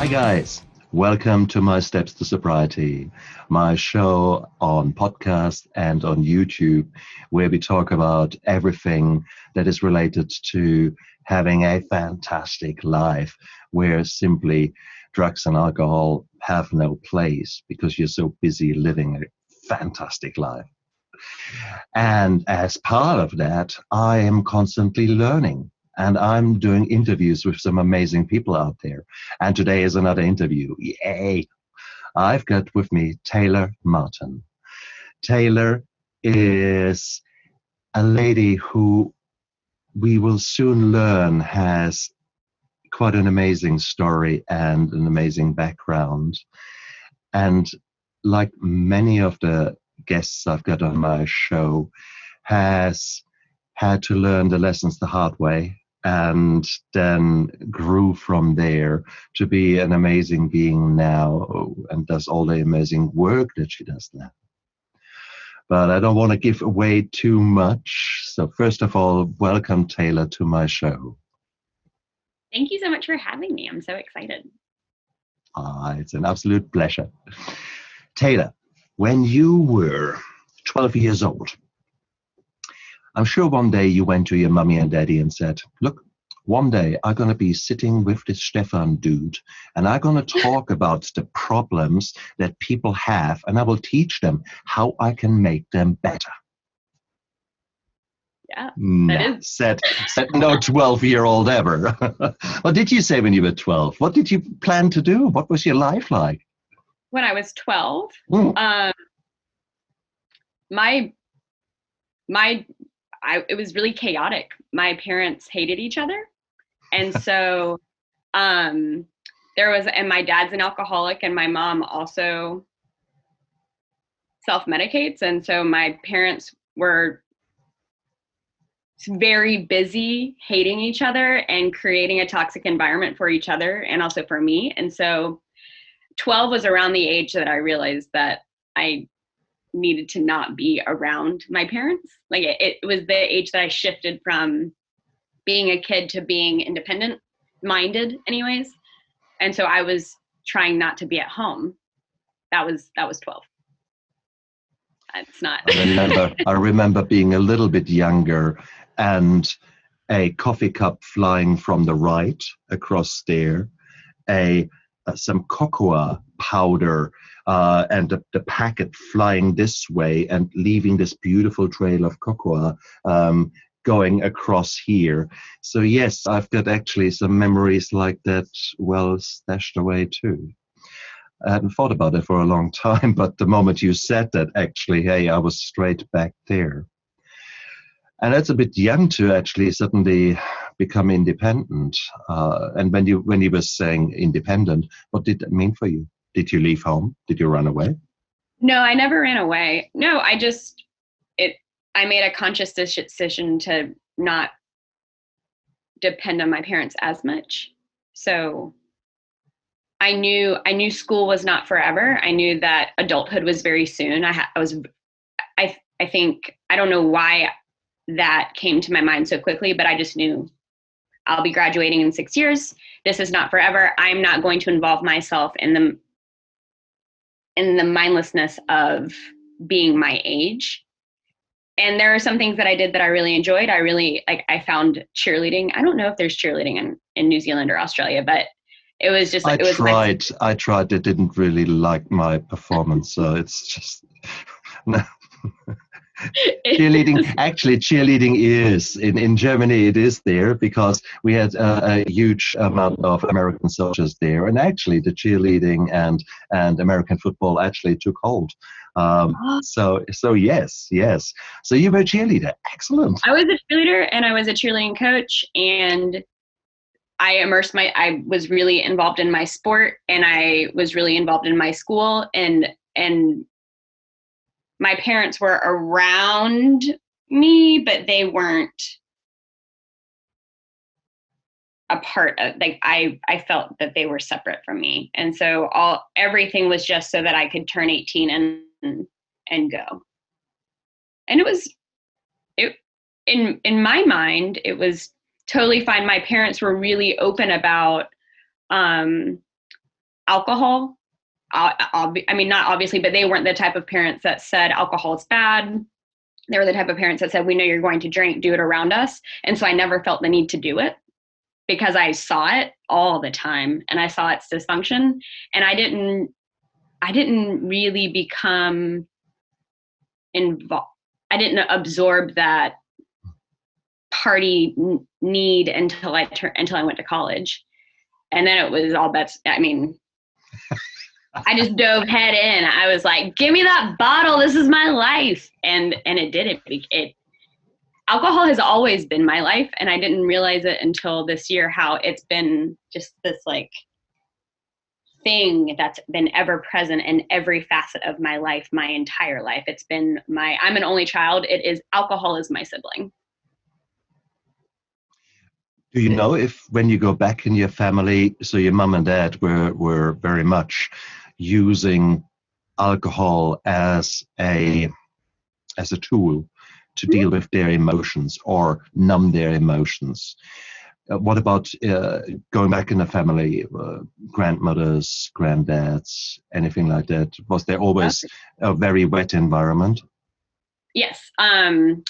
Hi guys, welcome to my Steps to Sobriety, my show on podcast and on YouTube, where we talk about everything that is related to having a fantastic life, where simply drugs and alcohol have no place because you're so busy living a fantastic life. And as part of that, I am constantly learning. And I'm doing interviews with some amazing people out there. And today is another interview. Yay! I've got with me Taylor Martin. Taylor is a lady who we will soon learn has quite an amazing story and an amazing background. And like many of the guests I've got on my show, has had to learn the lessons the hard way and then grew from there to be an amazing being now and does all the amazing work that she does now. But I don't want to give away too much. So first of all, welcome Taylor to my show. Thank you so much for having me. I'm so excited. It's an absolute pleasure. Taylor, when you were 12 years old, I'm sure one day you went to your mommy and daddy and said, look, one day I'm going to be sitting with this Stefan dude and I'm going to talk about the problems that people have and I will teach them how I can make them better. Yeah. Said no 12-year-old ever. What did you say when you were 12? What did you plan to do? What was your life like? When I was 12, it was really chaotic. My parents hated each other. And so and my dad's an alcoholic and my mom also self-medicates. And so my parents were very busy hating each other and creating a toxic environment for each other and also for me. And so 12 was around the age that I realized that I needed to not be around my parents. Like it was the age that I shifted from being a kid to being independent minded anyways. And so I was trying not to be at home. That was 12. It's not. I remember being a little bit younger and a coffee cup flying from the right across there, some cocoa powder and the packet flying this way and leaving this beautiful trail of cocoa going across here. So yes, I've got actually some memories like that well stashed away too. I hadn't thought about it for a long time, but the moment you said that, actually, hey, I was straight back there. And that's a bit young to actually suddenly become independent. And when you were saying independent, what did that mean for you? Did you leave home? Did you run away? No, I never ran away. No, I made a conscious decision to not depend on my parents as much. So I knew school was not forever. I knew that adulthood was very soon. I think, I don't know why that came to my mind so quickly, but I just knew I'll be graduating in 6 years. This is not forever. I'm not going to involve myself in the mindlessness of being my age. And there are some things that I did that I really enjoyed. I found cheerleading. I don't know if there's cheerleading in New Zealand or Australia, but it was just I tried. They didn't really like my performance, so it's just no. Cheerleading is in Germany. It is there because we had a huge amount of American soldiers there, and actually the cheerleading and American football actually took hold. So yes. So you were a cheerleader. Excellent. I was a cheerleader and I was a cheerleading coach, and I was really involved in my sport, and I was really involved in my school, and my parents were around me, but they weren't a part of, like, I felt that they were separate from me. And so everything was just so that I could turn 18 and go. And in my mind, it was totally fine. My parents were really open about alcohol. I mean, not obviously, but they weren't the type of parents that said alcohol is bad. They were the type of parents that said, we know you're going to drink, do it around us. And so I never felt the need to do it because I saw it all the time and I saw its dysfunction. And I didn't really become involved. I didn't absorb that party need until I went to college. And then it was all bets. I mean, I just dove head in. I was like, give me that bottle. This is my life. And it did. It alcohol has always been my life. And I didn't realize it until this year, how it's been just this like thing that's been ever present in every facet of my life, my entire life. It's been I'm an only child. Alcohol is my sibling. Do you know if when you go back in your family, so your mom and dad were very much using alcohol as a tool to deal with their emotions or numb their emotions? What about going back in the family, grandmothers, granddads, anything like that? Was there always a very wet environment? Yes.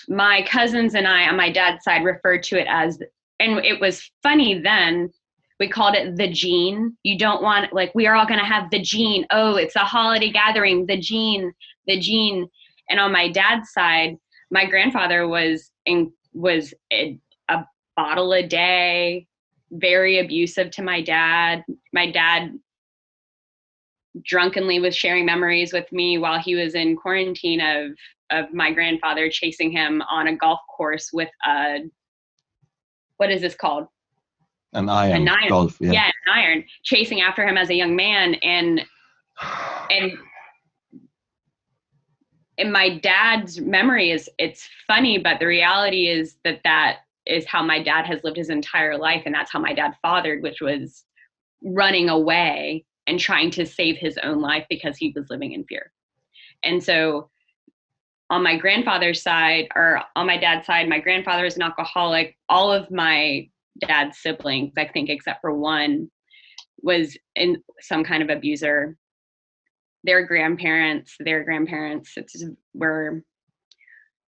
My cousins and I on my dad's side referred to it as, and it was funny then, we called it the gene. You don't want, like, we are all going to have the gene. Oh, it's a holiday gathering, the gene. And on my dad's side, my grandfather was a bottle a day, very abusive to my dad. My dad drunkenly was sharing memories with me while he was in quarantine of my grandfather chasing him on a golf course with what is this called? An iron golf, yeah. Yeah, an iron, chasing after him as a young man. And in my dad's memory it's funny, but the reality is that is how my dad has lived his entire life. And that's how my dad fathered, which was running away and trying to save his own life because he was living in fear. And so on my grandfather's side, or on my dad's side, my grandfather is an alcoholic. All of my dad's siblings, I think, except for one, was in some kind of abuser. Their grandparents, it's just where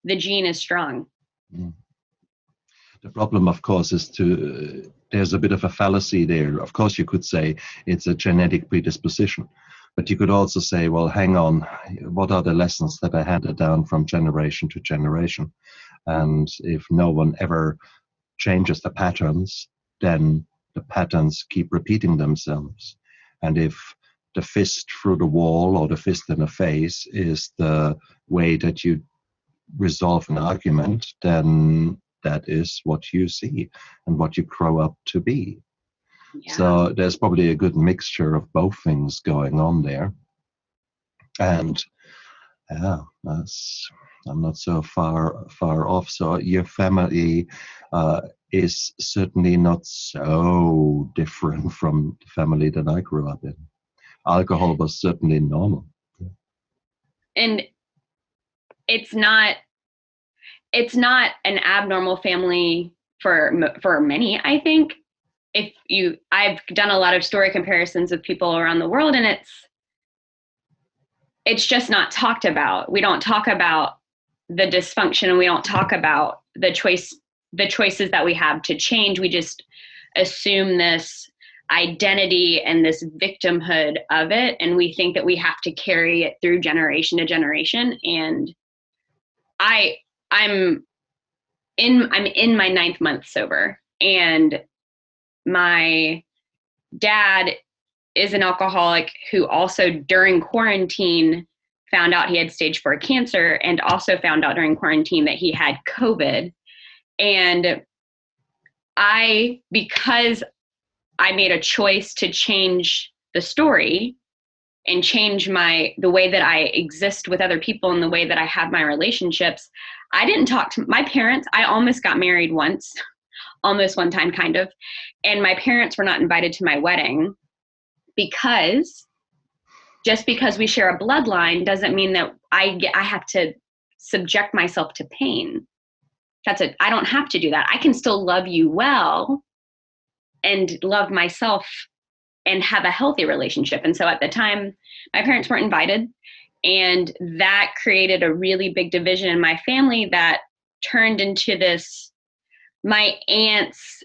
the gene is strong. Mm. The problem, of course, is there's a bit of a fallacy there. Of course, you could say it's a genetic predisposition, but you could also say, well, hang on, what are the lessons that are handed down from generation to generation? And if no one ever changes the patterns, then the patterns keep repeating themselves. And if the fist through the wall or the fist in the face is the way that you resolve an argument, then that is what you see and what you grow up to be. Yeah. So there's probably a good mixture of both things going on there. And yeah, I'm not so far off. So your family is certainly not so different from the family that I grew up in. Alcohol was certainly normal. And it's not an abnormal family for many, I think. I've done a lot of story comparisons with people around the world, and it's just not talked about. We don't talk about the dysfunction, and we don't talk about the choices that we have to change. We just assume this identity and this victimhood of it, and we think that we have to carry it through generation to generation. And I'm in my 9th month sober, and my dad is an alcoholic who also during quarantine found out he had stage 4 cancer, and also found out during quarantine that he had COVID. And because I made a choice to change the story and change the way that I exist with other people and the way that I have my relationships, I didn't talk to my parents. I almost got married once, almost one time kind of. And my parents were not invited to my wedding because just because we share a bloodline doesn't mean that I have to subject myself to pain. I don't have to do that. I can still love you well and love myself and have a healthy relationship. And so at the time, my parents weren't invited. And that created a really big division in my family that turned into this. My aunts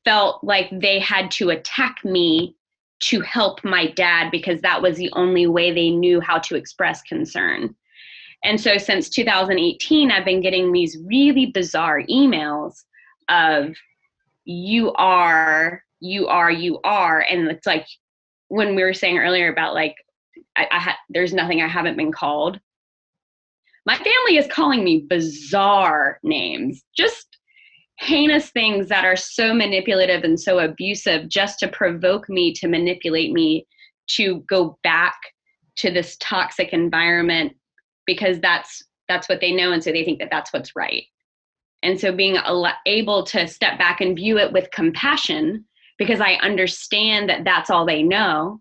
felt like they had to attack me to help my dad because that was the only way they knew how to express concern. And so since 2018, I've been getting these really bizarre emails of you are. And it's like when we were saying earlier about like, there's nothing I haven't been called. My family is calling me bizarre names, just heinous things that are so manipulative and so abusive just to provoke me, to manipulate me, to go back to this toxic environment because that's what they know. And so they think that that's what's right. And so being able to step back and view it with compassion because I understand that that's all they know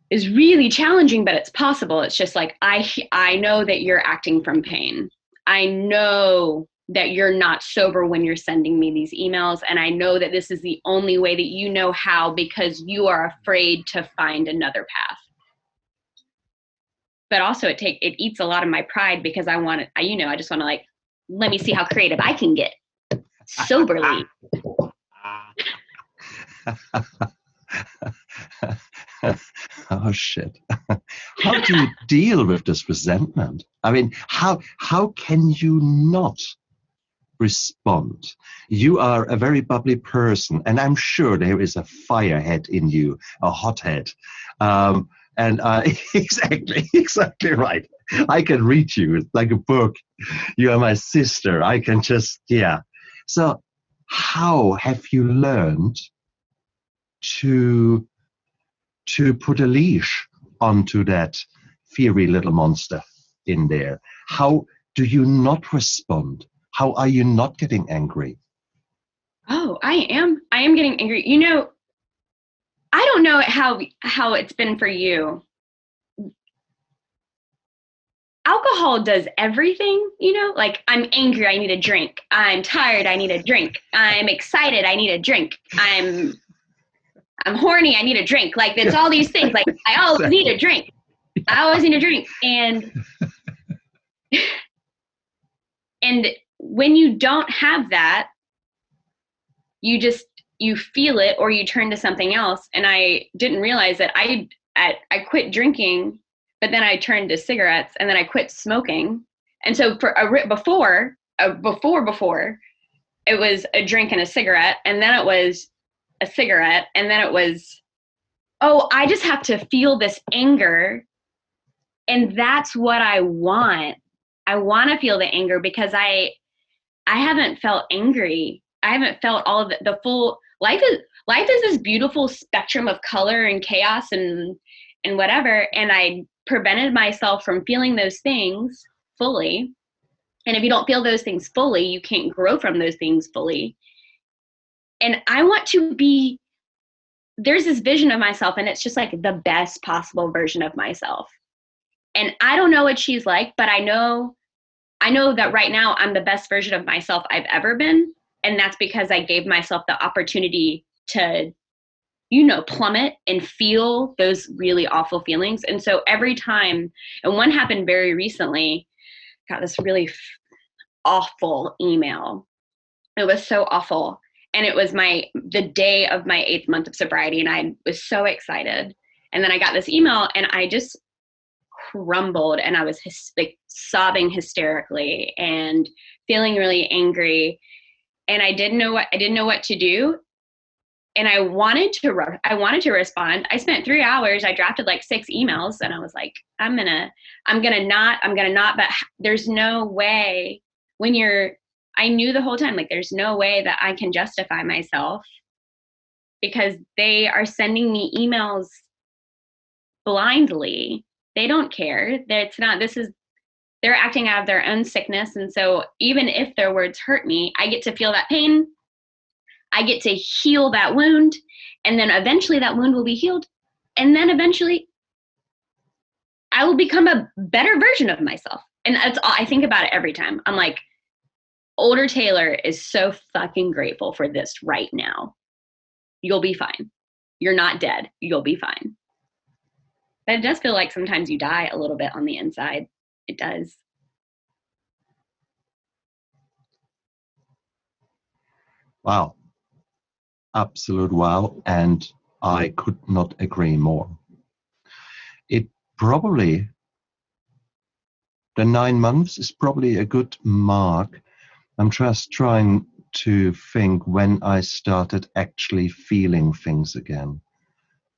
is really challenging, but it's possible. It's just like, I know that you're acting from pain. I know that you're not sober when you're sending me these emails. And I know that this is the only way that you know how because you are afraid to find another path. But also it eats a lot of my pride because I just want to like, let me see how creative I can get soberly. Oh shit. How do you deal with this resentment? I mean, how can you not respond? You are a very bubbly person, and I'm sure there is a firehead in you, a hothead. And exactly right. I can read you. It's like a book. You are my sister. I can just, yeah. So how have you learned to put a leash onto that fiery little monster in there? How do you not respond? How are you not getting angry? Oh, I am getting angry. I don't know how it's been for you. Alcohol does everything, like I'm angry, I need a drink. I'm tired, I need a drink. I'm excited, I need a drink. I'm horny, I need a drink. Like it's all these things. Like I always need a drink. And when you don't have that, you feel it or you turn to something else. And I didn't realize that I quit drinking, but then I turned to cigarettes and then I quit smoking. And so before, it was a drink and a cigarette. And then it was a cigarette. And then it was, I just have to feel this anger. And that's what I want. I want to feel the anger because I haven't felt angry. I haven't felt all of the full life is this beautiful spectrum of color and chaos and whatever. And I prevented myself from feeling those things fully. And if you don't feel those things fully, you can't grow from those things fully. And I want to be, there's this vision of myself and it's just like the best possible version of myself. And I don't know what she's like, but I know that right now I'm the best version of myself I've ever been. And that's because I gave myself the opportunity to, plummet and feel those really awful feelings. And so every time, and one happened very recently, got this really awful email. It was so awful. And it was the day of my 8th month of sobriety. And I was so excited. And then I got this email and I just crumbled and I was sobbing hysterically and feeling really angry. And I didn't know what to do. And I wanted to respond. I spent 3 hours. I drafted like 6 emails and I was like, I'm gonna not, but there's no way I knew the whole time, like there's no way that I can justify myself because they are sending me emails blindly. They don't care. They're acting out of their own sickness. And so even if their words hurt me, I get to feel that pain. I get to heal that wound. And then eventually that wound will be healed. And then eventually I will become a better version of myself. And that's all I think about it every time. I'm like, older Taylor is so fucking grateful for this right now. you'll be fine. You're not dead. You'll be fine. But it does feel like sometimes you die a little bit on the inside. It does. Wow. Absolute wow. And I could not agree more. It probably, the 9 months is probably a good mark. I'm just trying to think when I started actually feeling things again.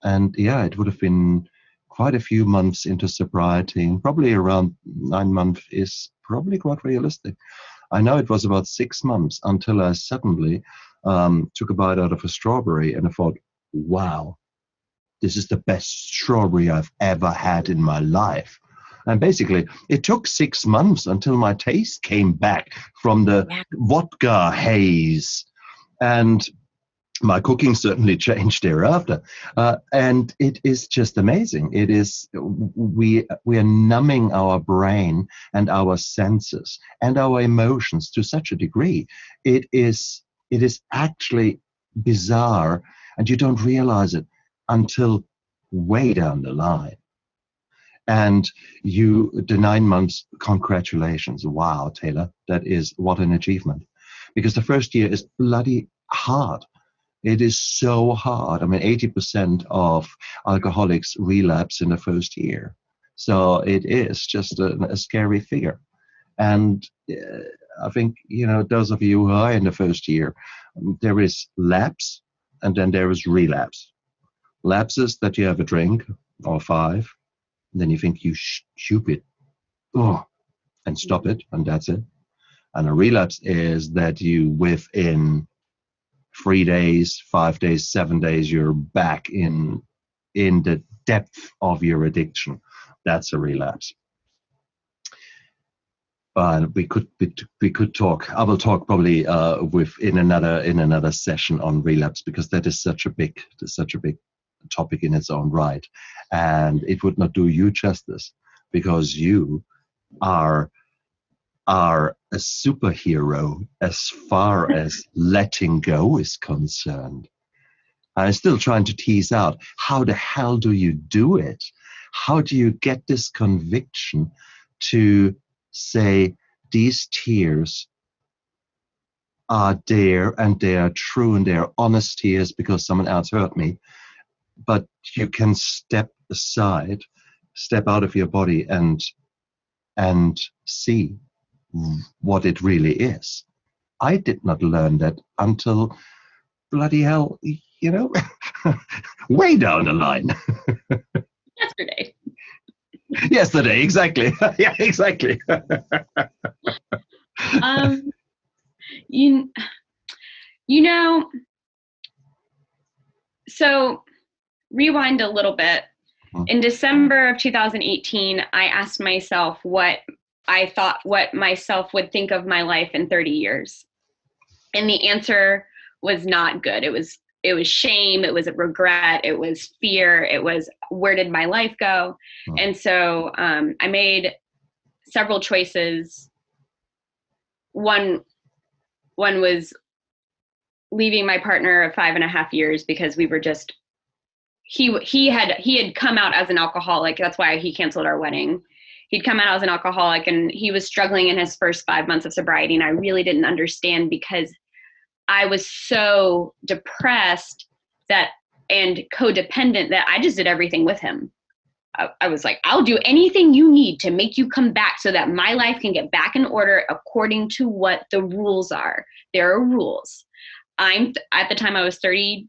And yeah, it would have been quite a few months into sobriety, and probably around 9 months is probably quite realistic. I know it was about 6 months until I suddenly took a bite out of a strawberry and I thought, wow, this is the best strawberry I've ever had in my life. And basically, it took 6 months until my taste came back from the vodka haze. And my cooking certainly changed thereafter. And it is just amazing. It is, we are numbing our brain and our senses and our emotions to such a degree. It is actually bizarre, and you don't realize it until way down the line. And the 9 months, congratulations. Wow, Taylor, that is what an achievement. Because the first year is bloody hard. It is so hard. I mean, 80% of alcoholics relapse in the first year. So it is just a scary figure. And I think, those of you who are in the first year, there is lapse and then there is relapse. Lapses that you have a drink or 5, and then you think you stupid, and stop it, and that's it. And a relapse is that you within 3 days, 5 days, 7 days, you're back in the depth of your addiction. That's a relapse. But we could talk. I will talk probably in another session on relapse, because that is such a big topic in its own right, and it would not do you justice, because you are a superhero as far as letting go is concerned. I'm still trying to tease out, how the hell do you do it? How do you get this conviction to say these tears are there and they are true and they are honest tears because someone else hurt me, but you can step aside, step out of your body and see what it really is. I did not learn that until bloody hell, way down the line. Yesterday, exactly. Yeah, exactly. So rewind a little bit. In December of 2018, I asked myself what myself would think of my life in 30 years. And the answer was not good. It was shame. It was a regret. It was fear. It was, where did my life go? And so I made several choices. One was leaving my partner of 5.5 years, because we were just, he had come out as an alcoholic. That's why he canceled our wedding. He'd come out as an alcoholic, and he was struggling in his first 5 months of sobriety. And I really didn't understand, because I was so depressed and codependent that I just did everything with him. I was like, I'll do anything you need to make you come back so that my life can get back in order according to what the rules are. There are rules. At the time I was 31.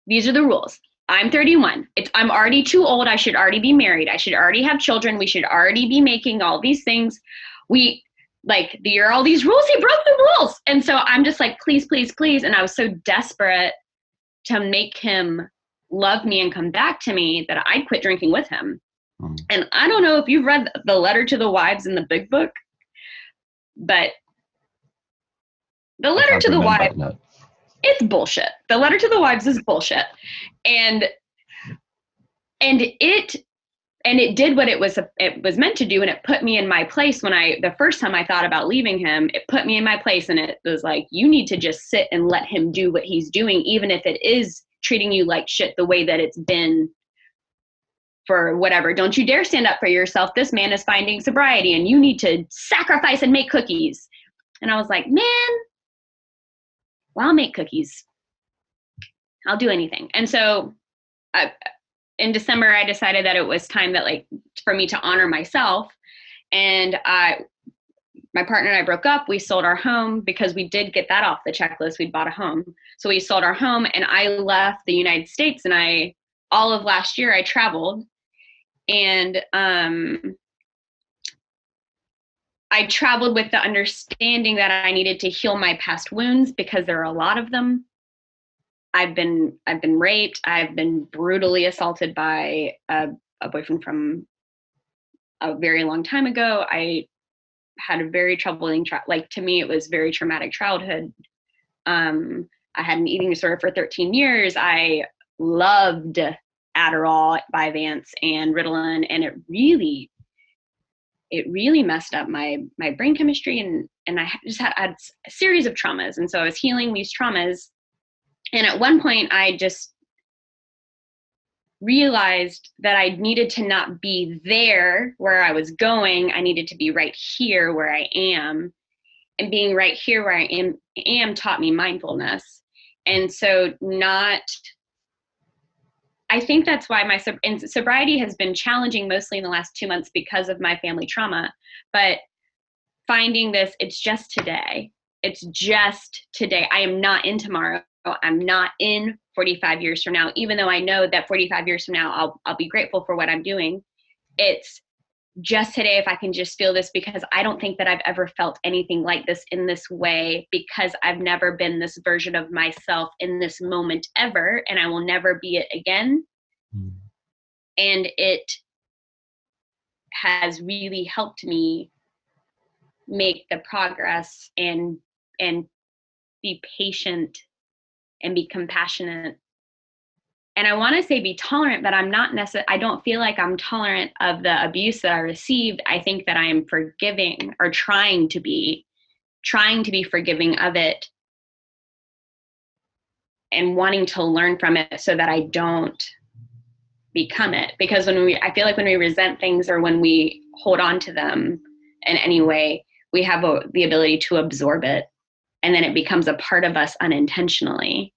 These are the rules. I'm 31. I'm already too old. I should already be married. I should already have children. We should already be making all these things. There are all these rules. He broke the rules. And so I'm just like, please, please, please. And I was so desperate to make him love me and come back to me that I quit drinking with him. And I don't know if you've read the Letter to the Wives in the Big Book, but the Letter to the Wives, it's bullshit. The Letter to the Wives is bullshit. And it and it did what it was meant to do. And it put me in my place when the first time I thought about leaving him, it put me in my place. And it was like, you need to just sit and let him do what he's doing, even if it is treating you like shit the way that it's been for whatever. Don't you dare stand up for yourself. This man is finding sobriety and you need to sacrifice and make cookies. And I was like, man, well, I'll make cookies. I'll do anything. And so in December, I decided that it was time that for me to honor myself. And my partner and I broke up. We sold our home because we did get that off the checklist. We'd bought a home. So we sold our home and I left the United States, and all of last year I traveled, and I traveled with the understanding that I needed to heal my past wounds because there are a lot of them. I've been raped. I've been brutally assaulted by a boyfriend from a very long time ago. I had a very troubling, to me, it was very traumatic childhood. I had an eating disorder for 13 years. I loved Adderall, Vyvanse, and Ritalin, and it really messed up my brain chemistry, and I just had a series of traumas. And so I was healing these traumas. And at one point I just realized that I needed to not be there where I was going. I needed to be right here where I am. And being right here where I am taught me mindfulness. And so I think that's why my sobriety has been challenging mostly in the last 2 months because of my family trauma. But finding this, it's just today. It's just today. I am not in tomorrow. I'm not in 45 years from now, even though I know that 45 years from now, I'll be grateful for what I'm doing. It's just today, if I can just feel this, because I don't think that I've ever felt anything like this in this way, because I've never been this version of myself in this moment ever, and I will never be it again. Mm. And it has really helped me make the progress and be patient and be compassionate. And I want to say be tolerant, but I'm not I don't feel like I'm tolerant of the abuse that I received. I think that I am forgiving, or trying to be forgiving of it, and wanting to learn from it so that I don't become it. Because I feel like when we resent things, or when we hold on to them in any way, we have the ability to absorb it, and then it becomes a part of us unintentionally.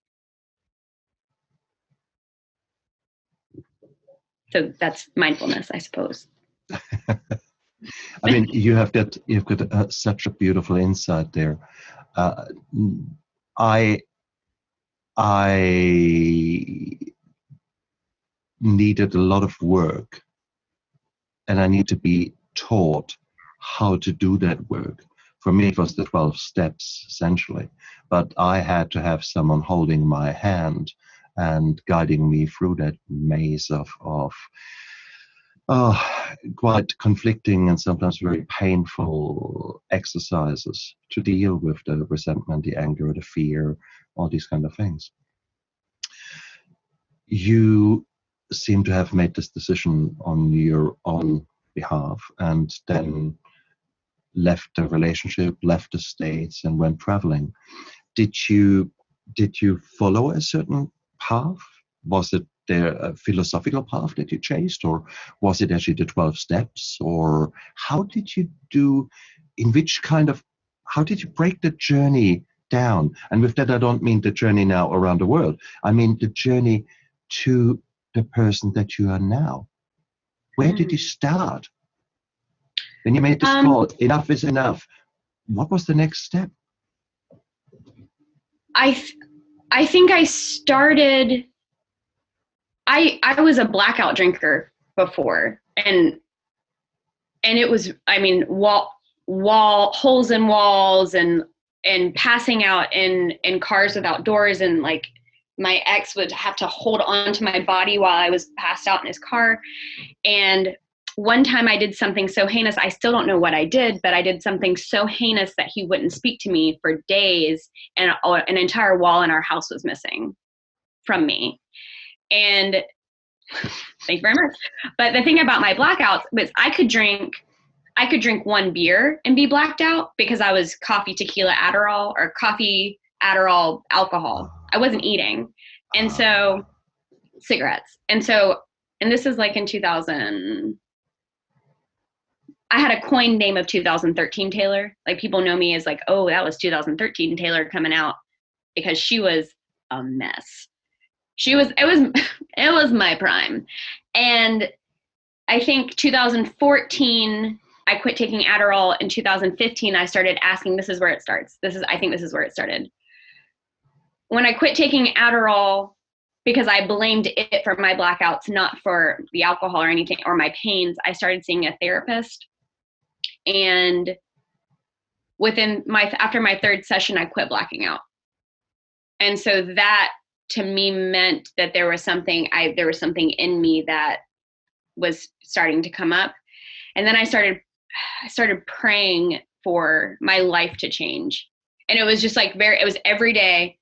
So that's mindfulness, I suppose. I mean, you've got such a beautiful insight there. I needed a lot of work, and I need to be taught how to do that work. For me, it was the 12 steps, essentially. But I had to have someone holding my hand and guiding me through that maze of quite conflicting and sometimes very painful exercises to deal with the resentment, the anger, the fear, all these kind of things. You seem to have made this decision on your own behalf, and then left the relationship, left the States, and went traveling. Did you follow a certain path? Was it a philosophical path that you chased, or was it actually the 12 steps? Or how did you how did you break the journey down? And with that, I don't mean the journey now around the world. I mean the journey to the person that you are now. Where did you start? When you made this call, enough is enough, what was the next step? I think I started, I was a blackout drinker before, and it was, I mean, holes in walls, and passing out in cars without doors, and like my ex would have to hold on to my body while I was passed out in his car. And one time I did something so heinous, I still don't know what I did, but I did something so heinous that he wouldn't speak to me for days, and an entire wall in our house was missing from me. And Thank you very much. But the thing about my blackouts was I could drink one beer and be blacked out because I was coffee, tequila, Adderall, or coffee, Adderall, alcohol. I wasn't eating. And so cigarettes. And this is like in 2000, I had a coined name of 2013 Taylor. Like people know me as like, oh, that was 2013 Taylor coming out, because she was a mess. It was my prime. And I think 2014, I quit taking Adderall. In 2015, I started asking, this is where it starts. I think this is where it started. When I quit taking Adderall, because I blamed it for my blackouts, not for the alcohol or anything, or my pains, I started seeing a therapist. And after my third session, I quit blacking out. And so that to me meant that there was something in me that was starting to come up. And then I started praying for my life to change. And it was just like it was every day.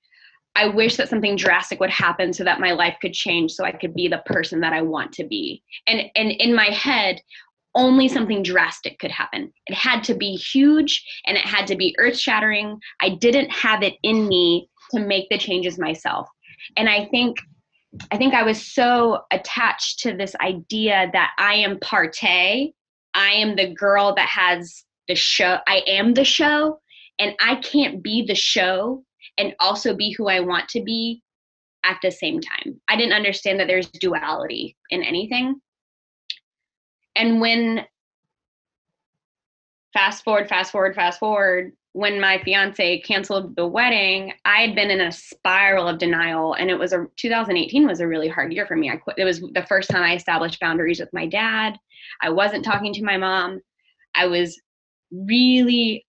I wish that something drastic would happen so that my life could change, so I could be the person that I want to be. And in my head, only something drastic could happen. It had to be huge and it had to be earth shattering. I didn't have it in me to make the changes myself. And I think I was so attached to this idea that I am Partey. I am the girl that has the show. I am the show, and I can't be the show and also be who I want to be at the same time. I didn't understand that there's duality in anything. And when fast forward, when my fiance canceled the wedding, I had been in a spiral of denial, and 2018 was a really hard year for me. I quit. It was the first time I established boundaries with my dad. I wasn't talking to my mom. I was really,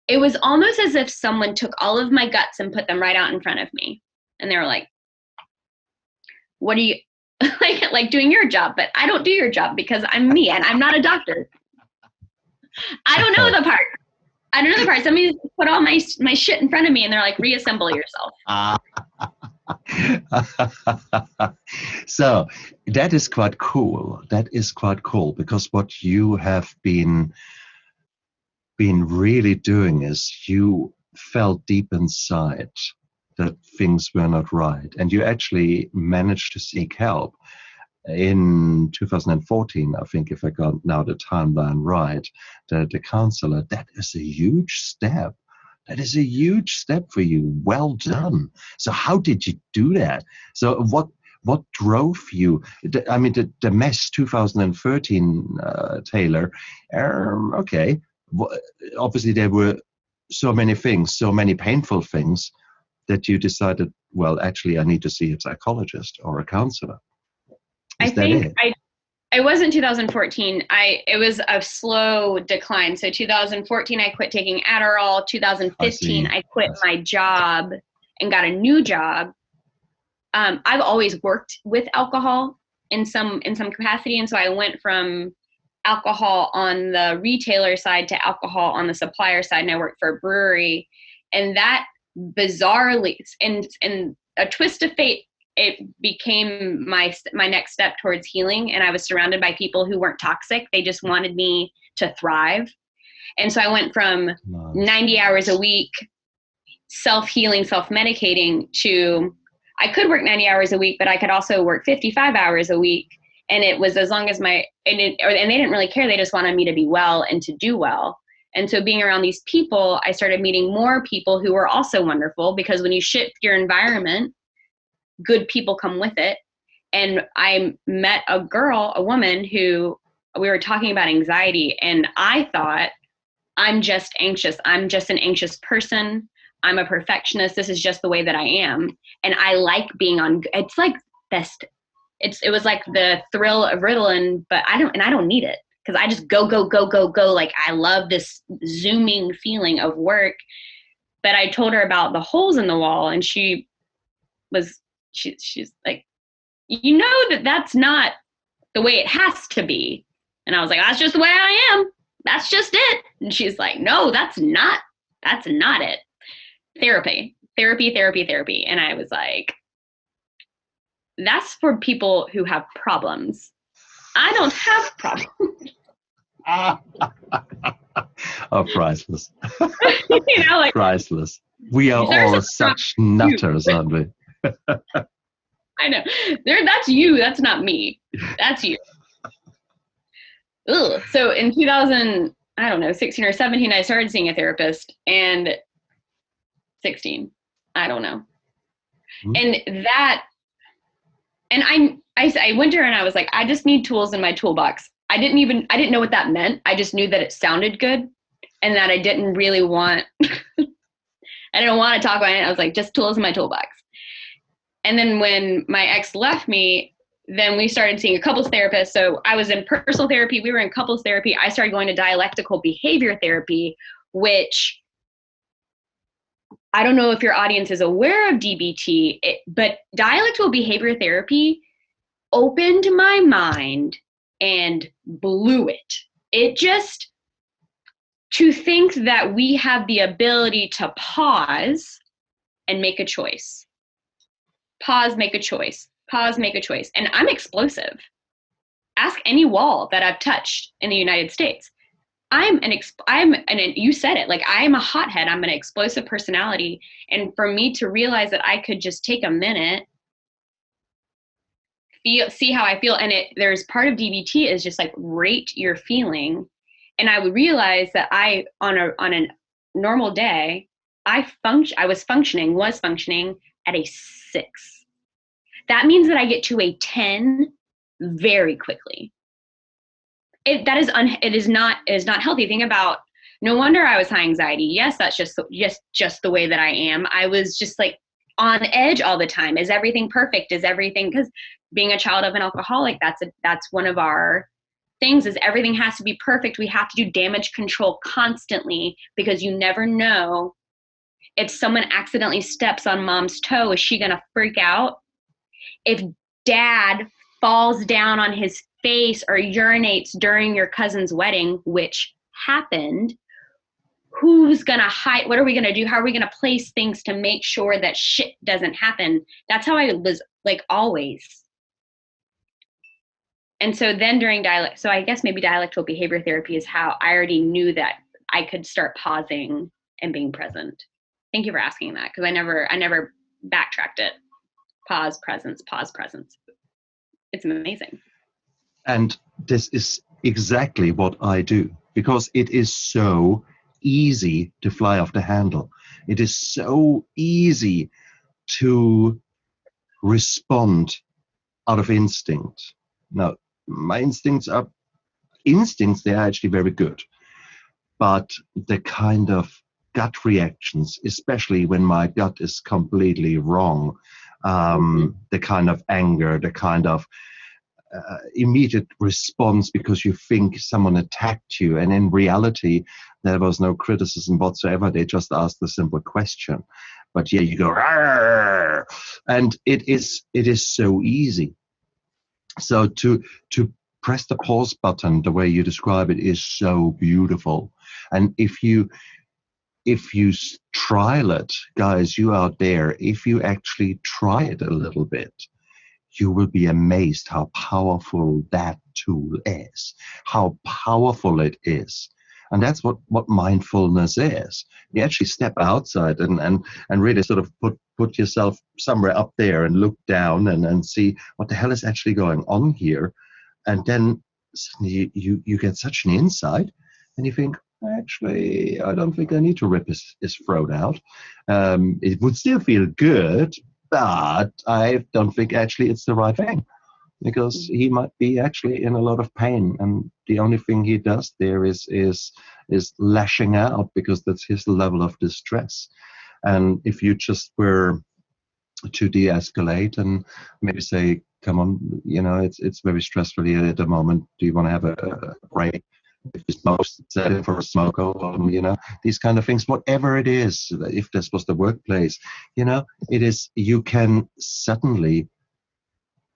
it was almost as if someone took all of my guts and put them right out in front of me. And they were like, what are you, like doing your job, but I don't do your job because I'm me and I'm not a doctor. I don't know the part. Somebody put all my shit in front of me and they're like, reassemble yourself. So that is quite cool. Because what you have been really doing is you felt deep inside that things were not right, and you actually managed to seek help. In 2014, I think, if I got now the timeline right, the counselor, that is a huge step. That is a huge step for you. Well done. So how did you do that? So what drove you? The mess 2013, Taylor, okay. Obviously, there were so many things, so many painful things, that you decided, well, actually, I need to see a psychologist or a counselor. I think it wasn't 2014. It was a slow decline. So 2014, I quit taking Adderall. 2015, I quit my job and got a new job. I've always worked with alcohol in some capacity, and so I went from alcohol on the retailer side to alcohol on the supplier side, and I worked for a brewery. And that bizarrely, in a twist of fate, it became my next step towards healing. And I was surrounded by people who weren't toxic. They just wanted me to thrive. And so I went from 90 hours a week, self-healing, self-medicating, to I could work 90 hours a week, but I could also work 55 hours a week. And it was as long as and they didn't really care. They just wanted me to be well and to do well. And so being around these people, I started meeting more people who were also wonderful, because when you shift your environment, good people come with it. And I met a woman who, we were talking about anxiety, and I thought, I'm just anxious. I'm just an anxious person. I'm a perfectionist. This is just the way that I am. And I like being it's like best. It was like the thrill of Ritalin, but I don't need it, because I just go. Like, I love this zooming feeling of work. But I told her about the holes in the wall, and she's like, you know, that's not the way it has to be. And I was like, that's just the way I am. That's just it. And she's like, no, that's not it. Therapy. And I was like, that's for people who have problems. I don't have problems. Oh, priceless. Like Priceless. We are all such nutters, aren't we? I know. That's you. That's not me. That's you. Ugh. So in 2000, I don't know, 16 or 17, I started seeing a therapist, and 16, I don't know. And I went to her and I was like, I just need tools in my toolbox. I didn't know what that meant. I just knew that it sounded good and that I didn't really want, I didn't want to talk about it. I was like, just tools in my toolbox. And then when my ex left me, then we started seeing a couples therapist. So I was in personal therapy. We were in couples therapy. I started going to dialectical behavior therapy, which I don't know if your audience is aware of DBT, but dialectical behavior therapy opened my mind and blew it. It just, to think that we have the ability to pause and make a choice. Pause, make a choice. Pause, make a choice. And I'm explosive. Ask any wall that I've touched in the United States. You said it, like I'm a hothead. I'm an explosive personality. And for me to realize that I could just take a minute, see how I feel. And there's part of DBT is just like rate your feeling. And I would realize that on a normal day, was functioning at a 6. That means that I get to a 10 very quickly. It is not healthy. Think about, no wonder I was high anxiety. Yes, that's just the way that I am. I was just like on edge all the time. Is everything perfect? Is everything, because being a child of an alcoholic, that's one of our things, is everything has to be perfect. We have to do damage control constantly, because you never know if someone accidentally steps on mom's toe, is she going to freak out? If dad falls down on his face or urinates during your cousin's wedding, which happened, who's going to hide? What are we going to do? How are we going to place things to make sure that shit doesn't happen? That's how I was, like, always. And so then so I guess maybe dialectical behavior therapy is how I already knew that I could start pausing and being present. Thank you for asking that, because I never backtracked it. Pause, presence, pause, presence. It's amazing. And this is exactly what I do, because it is so easy to fly off the handle. It is so easy to respond out of instinct. Now, my they're actually very good. But the kind of gut reactions, especially when my gut is completely wrong, the kind of anger, the kind of immediate response because you think someone attacked you, and in reality there was no criticism whatsoever. They just asked a simple question, but yeah, you go, "Arr!" And it is so easy. So to press the pause button the way you describe it is so beautiful. And if you trial it, guys, you out there, if you actually try it a little bit, you will be amazed how powerful that tool is, how powerful it is. And that's what mindfulness is. You actually step outside and really sort of put yourself somewhere up there and look down and see what the hell is actually going on here. And then suddenly you get such an insight, and you think, actually, I don't think I need to rip his throat out. It would still feel good, but I don't think actually it's the right thing, because he might be actually in a lot of pain, and the only thing he does there is lashing out because that's his level of distress. And if you just were to de-escalate and maybe say, come on, it's very stressful here at the moment. Do you want to have a break? If you smoke, set it for a smoke, these kind of things, whatever it is. If this was the workplace, it is, you can suddenly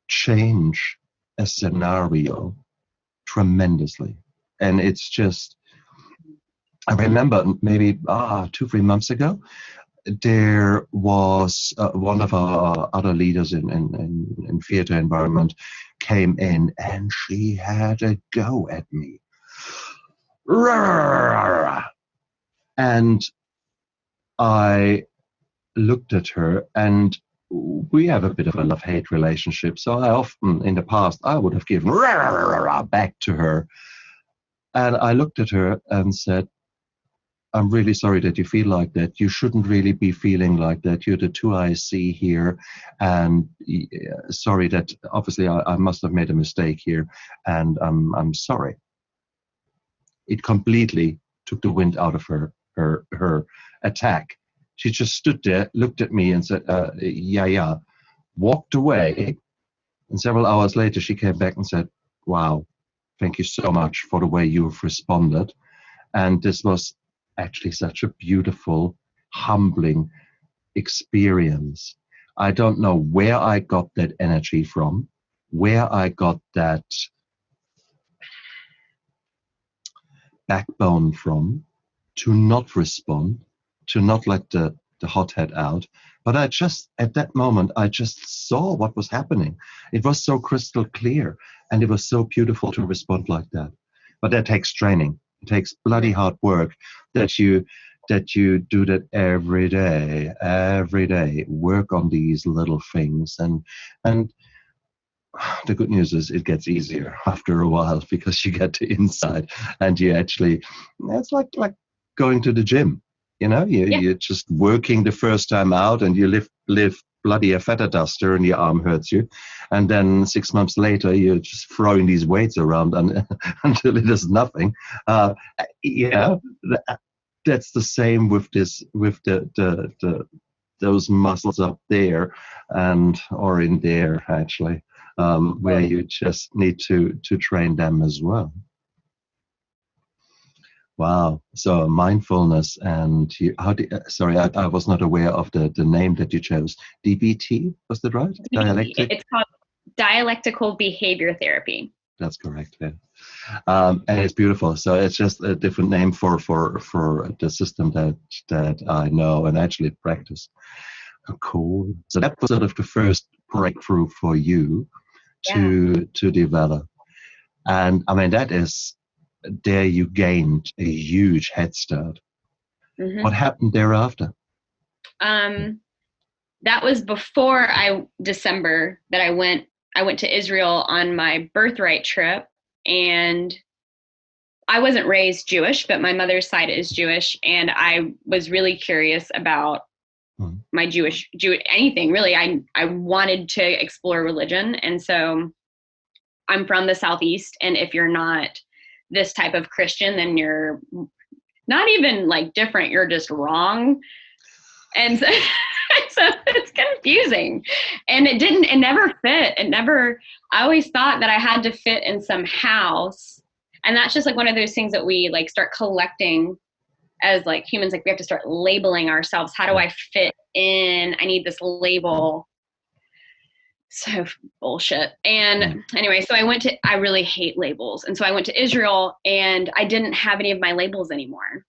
change a scenario tremendously. And it's just, I remember maybe 2-3 months ago, there was one of our other leaders in theater environment came in, and she had a go at me. And I looked at her, and we have a bit of a love-hate relationship. So I often, in the past, I would have given back to her. And I looked at her and said, I'm really sorry that you feel like that. You shouldn't really be feeling like that. You're the two I see here. And sorry that obviously I must have made a mistake here. And I'm sorry. It completely took the wind out of her attack. She just stood there, looked at me and said, yeah, walked away. And several hours later, she came back and said, wow, thank you so much for the way you've responded. And this was actually such a beautiful, humbling experience. I don't know where I got that energy from, where I got that backbone from, to not respond, to not let the hothead out. But I just, at that moment, I just saw what was happening. It was so crystal clear, and it was so beautiful to respond like that. But that takes training. It takes bloody hard work that you do that every day, work on these little things. And the good news is it gets easier after a while, because you get the inside, and you actually, it's like going to the gym. You're just working the first time out, and you lift bloody a feather duster and your arm hurts you. And then 6 months later, you're just throwing these weights around until it is nothing. Yeah, that's the same with those muscles up there or in there, actually, where you just need to train them as well. Wow. So mindfulness, and sorry, I was not aware of the name that you chose. DBT, was that right? Dialectic? It's called dialectical behavior therapy. That's correct. Yeah. And it's beautiful. So it's just a different name for the system that I know and actually practice. Oh, cool. So that was sort of the first breakthrough for you to develop. And I mean, that is, there you gained a huge head start. Mm-hmm. What happened thereafter? That was before December that I went to Israel on my birthright trip, and I wasn't raised Jewish, but my mother's side is Jewish, and I was really curious about my Jewish anything really. I wanted to explore religion, and so I'm from the Southeast, and if you're not this type of Christian, then you're not even like different, you're just wrong. And so, so it's confusing, and it never fit. I always thought that I had to fit in some house, and that's just like one of those things that we like start collecting as like humans. Like we have to start labeling ourselves. How do I fit in? I need this label. So bullshit. And anyway, so I really hate labels. And so I went to Israel, and I didn't have any of my labels anymore.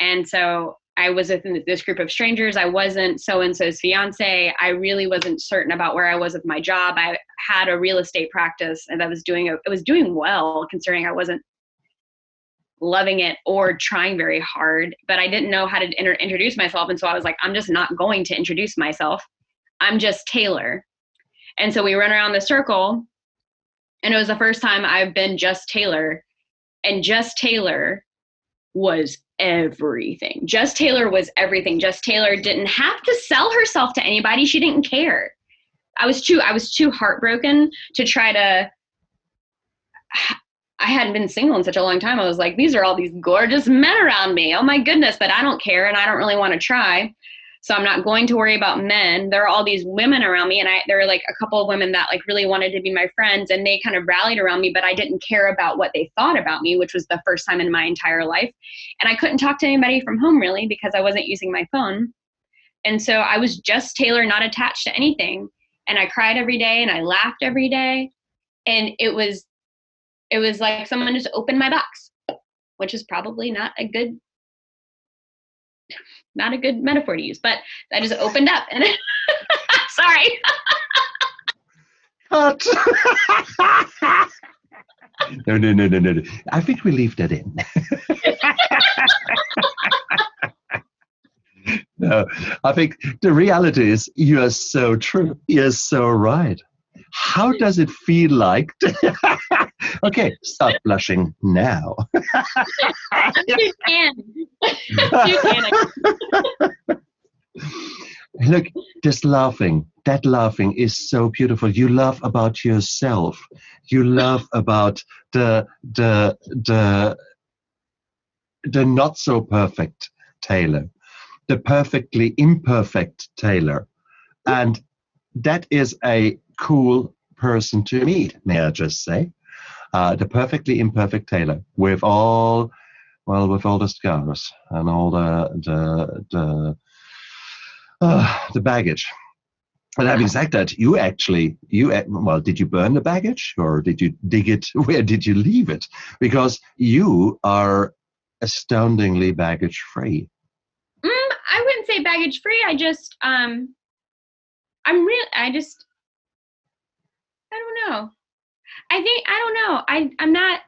And so I was within this group of strangers. I wasn't so-and-so's fiance. I really wasn't certain about where I was with my job. I had a real estate practice, and it was doing well, considering I wasn't loving it or trying very hard, but I didn't know how to introduce myself. And so I was like, I'm just not going to introduce myself. I'm just Taylor. And so we ran around the circle, and it was the first time I've been just Taylor, and just Taylor was everything. Just Taylor was everything. Just Taylor didn't have to sell herself to anybody. She didn't care. I was too heartbroken to try to, I hadn't been single in such a long time. I was like, these are all these gorgeous men around me. Oh my goodness, but I don't care, and I don't really want to try. So I'm not going to worry about men. There are all these women around me, and there were like a couple of women that like really wanted to be my friends, and they kind of rallied around me, but I didn't care about what they thought about me, which was the first time in my entire life. And I couldn't talk to anybody from home really, because I wasn't using my phone. And so I was just Taylor, not attached to anything. And I cried every day, and I laughed every day. And it was like someone just opened my box, which is probably not a good not a good metaphor to use, but I just opened up and sorry. Cut. No. I think we leave that in. No, I think the reality is you are so true. You're so right. How does it feel like? Okay, start blushing now. I'm too tan. Too tannic. Look, this laughing, that laughing is so beautiful. You laugh about yourself. You laugh about the not so perfect Taylor, the perfectly imperfect Taylor. And that is a cool person to meet, may I just say. The perfectly imperfect Taylor with all the scars and all the baggage. And having said that, did you burn the baggage or did you dig it? Where did you leave it? Because you are astoundingly baggage free. I wouldn't say baggage free. I don't know. I'm not,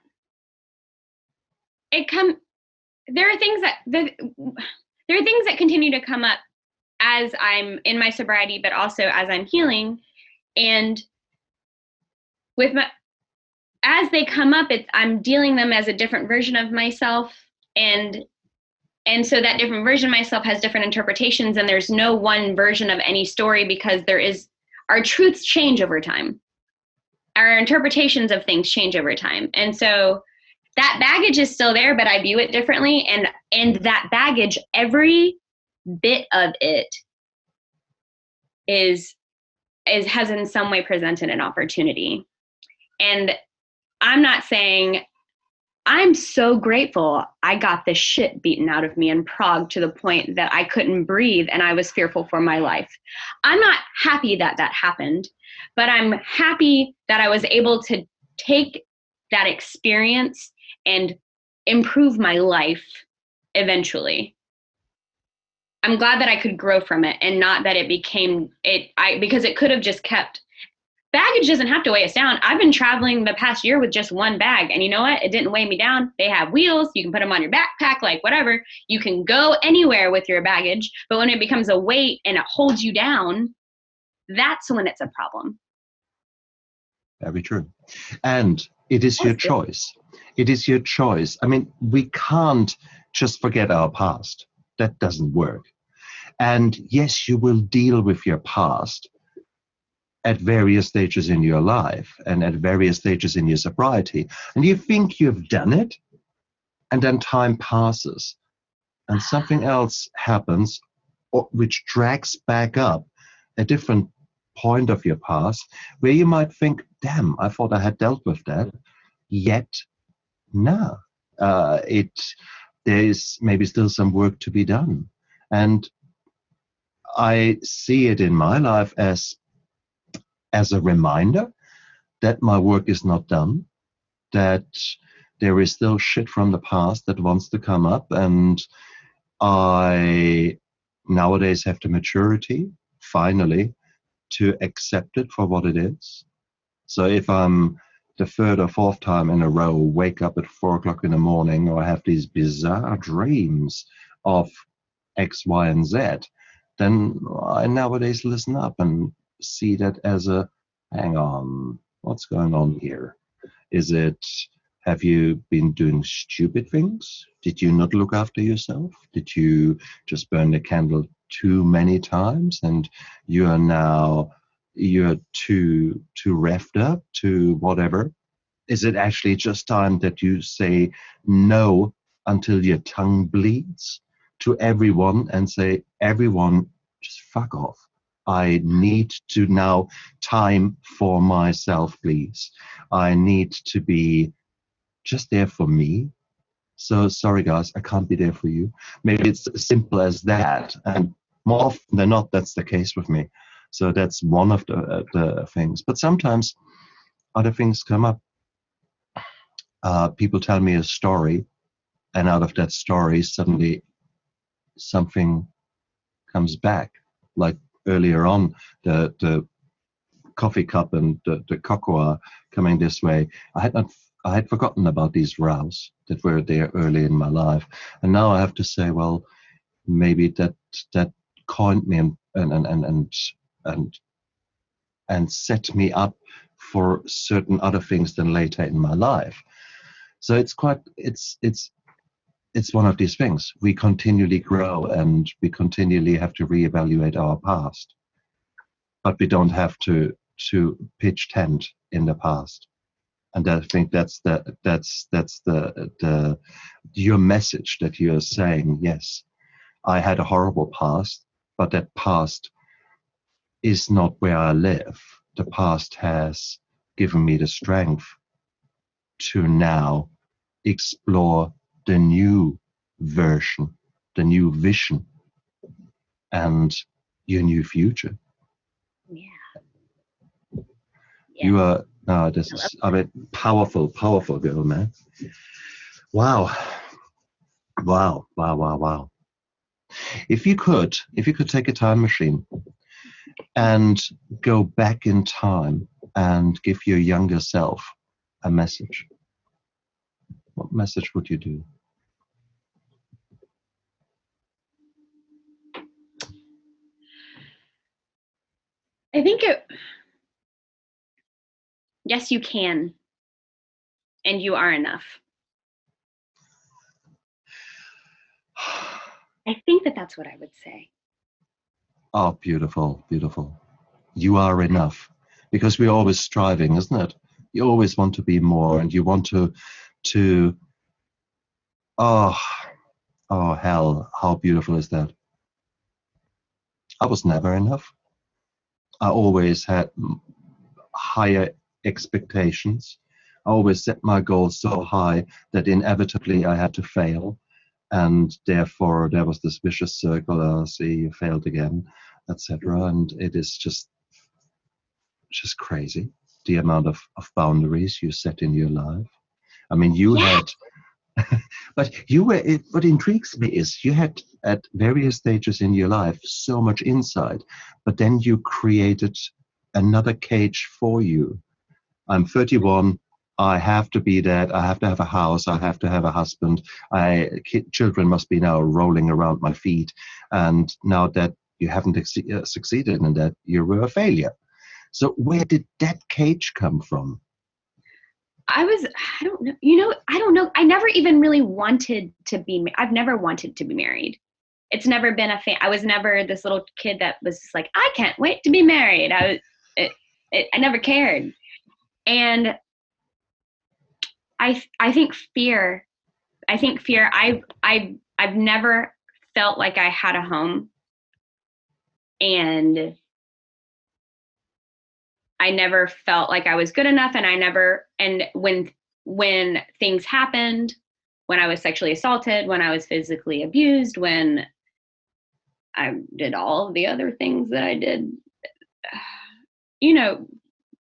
there are things that continue to come up as I'm in my sobriety, but also as I'm healing. And as they come up, I'm dealing them as a different version of myself. And so that different version of myself has different interpretations, and there's no one version of any story because our truths change over time. Our interpretations of things change over time. And so that baggage is still there, but I view it differently. And that baggage, every bit of it has in some way presented an opportunity. And I'm not saying I'm so grateful I got the shit beaten out of me in Prague to the point that I couldn't breathe and I was fearful for my life. I'm not happy that happened, but I'm happy that I was able to take that experience and improve my life eventually. I'm glad that I could grow from it and not that it became because it could have just kept. Baggage doesn't have to weigh us down. I've been traveling the past year with just one bag, and you know what? It didn't weigh me down. They have wheels. You can put them on your backpack, like whatever. You can go anywhere with your baggage, but when it becomes a weight and it holds you down, that's when it's a problem. Very true. And it is your choice. It is your choice. I mean, we can't just forget our past. That doesn't work. And yes, you will deal with your past at various stages in your life and at various stages in your sobriety. And you think you've done it, and then time passes and something else happens which drags back up a different point of your past where you might think, damn, I thought I had dealt with that. Yet, no. There is maybe still some work to be done. And I see it in my life as a reminder that my work is not done, that there is still shit from the past that wants to come up, and I nowadays have the maturity, finally, to accept it for what it is. So if I'm the third or fourth time in a row wake up at 4 o'clock in the morning or have these bizarre dreams of X, Y, and Z, then I nowadays listen up and see that as a, hang on, what's going on here? Have you been doing stupid things? Did you not look after yourself? Did you just burn the candle too many times and you're too revved up to whatever? Is it actually just time that you say no until your tongue bleeds to everyone and say, everyone, just fuck off. I need to now time for myself, please. I need to be just there for me. So sorry, guys, I can't be there for you. Maybe it's as simple as that. And more often than not, that's the case with me. So that's one of the things. But sometimes other things come up. People tell me a story, and out of that story, suddenly something comes back. Like earlier on, the coffee cup and the cocoa coming this way. I had forgotten about these rows that were there early in my life, and now I have to say, well, maybe that coined me and and set me up for certain other things than later in my life. So it's one of these things. We continually grow and we continually have to reevaluate our past, but we don't have to pitch tent in the past. And I think that's the your message that you're saying. Yes, I had a horrible past, but that past is not where I live. The past has given me the strength to now explore the new version, the new vision, and your new future. Yeah. You are, this is, I mean, powerful, powerful girl, man. Wow. Wow, wow, wow, wow. If you could take a time machine and go back in time and give your younger self a message, what message would you do? I think yes, you can, and you are enough. I think that's what I would say. Oh, beautiful, beautiful. You are enough, because we're always striving, isn't it? You always want to be more, and you want to. Oh, oh, hell! How beautiful is that? I was never enough. I always had higher expectations. I always set my goals so high that inevitably I had to fail, and therefore there was this vicious circle. See, you failed again, etc. And it is just crazy the amount of boundaries you set in your life. I mean, you had, but you were. What intrigues me is you had at various stages in your life so much insight, but then you created another cage for you. I'm 31. I have to be that. I have to have a house. I have to have a husband. Children must be now rolling around my feet. And now that you haven't succeeded in that, you were a failure. So where did that cage come from? I don't know. I don't know. I never even really wanted to be, I've never wanted to be married. It's never been I was never this little kid that was just like, I can't wait to be married. I never cared. And I think fear, I've never felt like I had a home, and I never felt like I was good enough. And when things happened, when I was sexually assaulted, when I was physically abused, when I did all of the other things that I did,